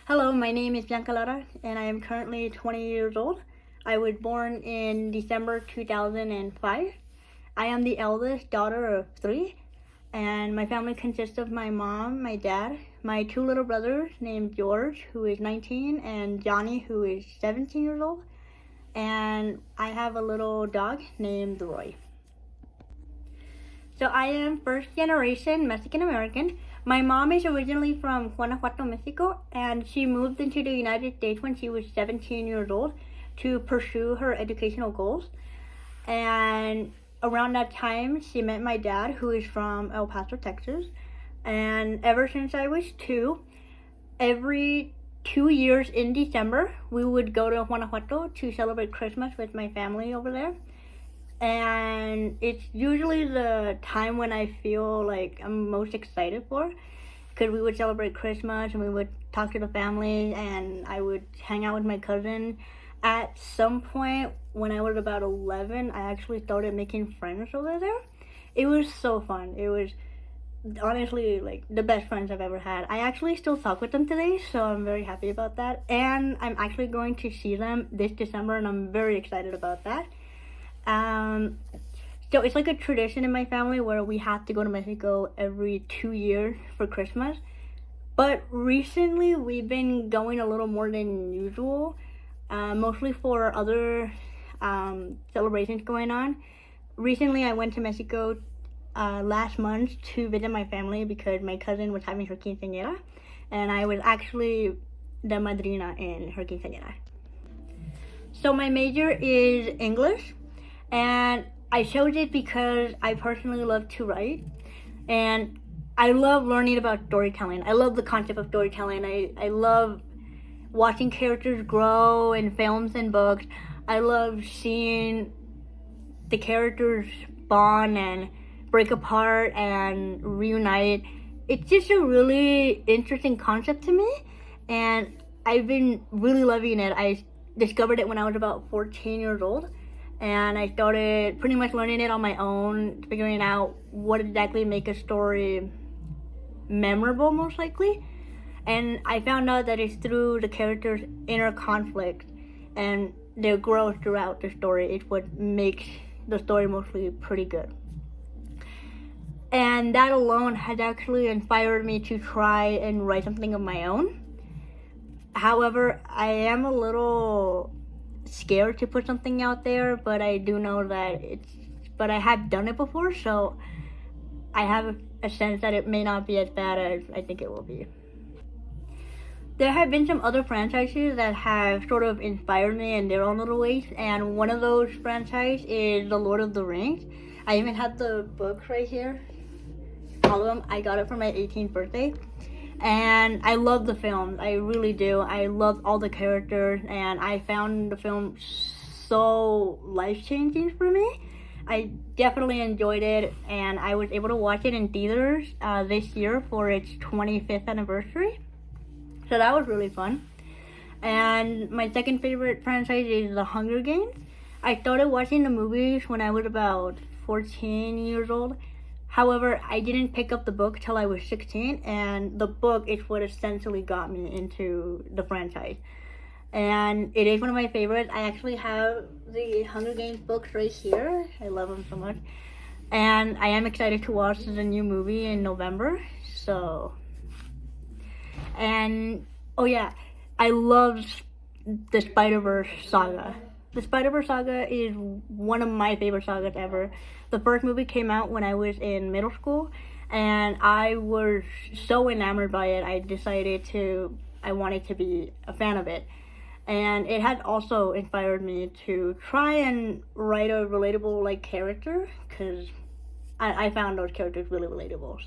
Hello, my name is Bianca Lara, and I am currently 20 years old. I was born in December 2005. I am the eldest daughter of three, and my family consists of my mom, my dad, my two little brothers named George, who is 19, and Johnny, who is 17 years old, and I have a little dog named Roy. So I am first generation Mexican American. My mom is originally from Guanajuato, Mexico, and she moved into the United States when she was 17 years old to pursue her educational goals. And around that time, she met my dad, who is from El Paso, Texas. And ever since I was two, every 2 years in December, we would go to Guanajuato to celebrate Christmas with my family over there. And it's usually the time when I feel like I'm most excited for, because we would celebrate Christmas and we would talk to the family and I would hang out with my cousin. At some point when I was about 11, I actually started making friends over there. It was so fun. It was honestly like the best friends I've ever had. I actually still talk with them today, so I'm very happy about that. And I'm actually going to see them this December, and I'm very excited about that. So it's like a tradition in my family where we have to go to Mexico every 2 years for Christmas. But recently we've been going a little more than usual, mostly for other celebrations going on. Recently I went to Mexico last month to visit my family because my cousin was having her quinceañera, and I was actually the madrina in her quinceañera. So my major is English. And I chose it because I personally love to write, and I love learning about storytelling. I love the concept of storytelling. I love watching characters grow in films and books. I love seeing the characters bond and break apart and reunite. It's just a really interesting concept to me, and I've been really loving it. I discovered it when I was about 14 years old. And I started pretty much learning it on my own, figuring out what exactly make a story memorable, most likely. And I found out that it's through the characters' inner conflict and their growth throughout the story. It's what makes the story mostly pretty good. And that alone has actually inspired me to try and write something of my own. However, I am a little scared to put something out there, but I do know that but I have done it before, so I have a sense that it may not be as bad as I think it will be. There have been some other franchises that have sort of inspired me in their own little ways, and one of those franchises is The Lord of the Rings. I even have the books right here, all of them. I got it for my 18th birthday. And I love the films, I really do. I love all the characters, and I found the film so life-changing for me. I definitely enjoyed it, and I was able to watch it in theaters this year for its 25th anniversary. So that was really fun. And my second favorite franchise is The Hunger Games. I started watching the movies when I was about 14 years old. However, I didn't pick up the book till I was 16, and the book is what essentially got me into the franchise. And it is one of my favorites. I actually have the Hunger Games books right here. I love them so much. And I am excited to watch the new movie in November. So, and, oh yeah, I love the Spider-Verse saga. The Spider-Verse saga is one of my favorite sagas ever. The first movie came out when I was in middle school, and I was so enamored by it, I wanted to be a fan of it. And it had also inspired me to try and write a relatable character, because I found those characters really relatable.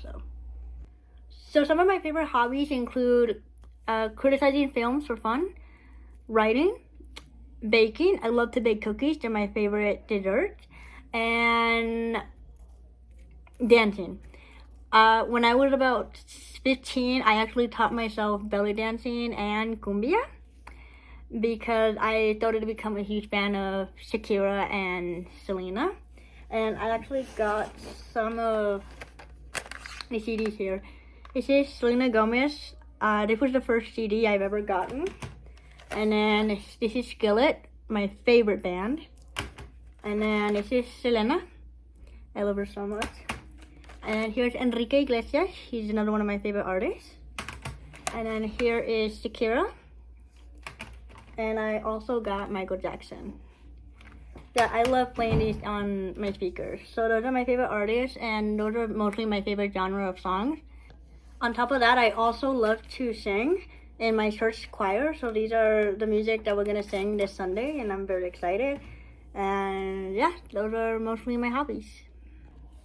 So some of my favorite hobbies include criticizing films for fun, writing, baking. I love to bake cookies. They're my favorite dessert. And dancing. When I was about 15, I actually taught myself belly dancing and cumbia because I started to become a huge fan of Shakira and Selena. And I actually got some of the CDs here. This is Selena Gomez, This was the first CD I've ever gotten. And then this is Skillet, my favorite band. And then this is Selena. I love her so much. And then here's Enrique Iglesias. He's another one of my favorite artists. And then here is Shakira. And I also got Michael Jackson. Yeah, I love playing these on my speakers. So those are my favorite artists, and those are mostly my favorite genre of songs. On top of that, I also love to sing in my church choir. So these are the music that we're gonna sing this Sunday, and I'm very excited. And yeah, those are mostly my hobbies.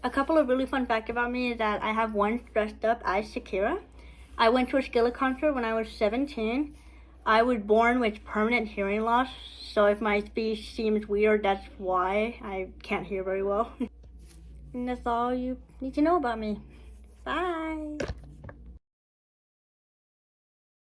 A couple of really fun facts about me is that I have once dressed up as Shakira. I went to a Skillet concert when I was 17. I was born with permanent hearing loss, so if my speech seems weird, that's why. I can't hear very well. And that's all you need to know about me. Bye!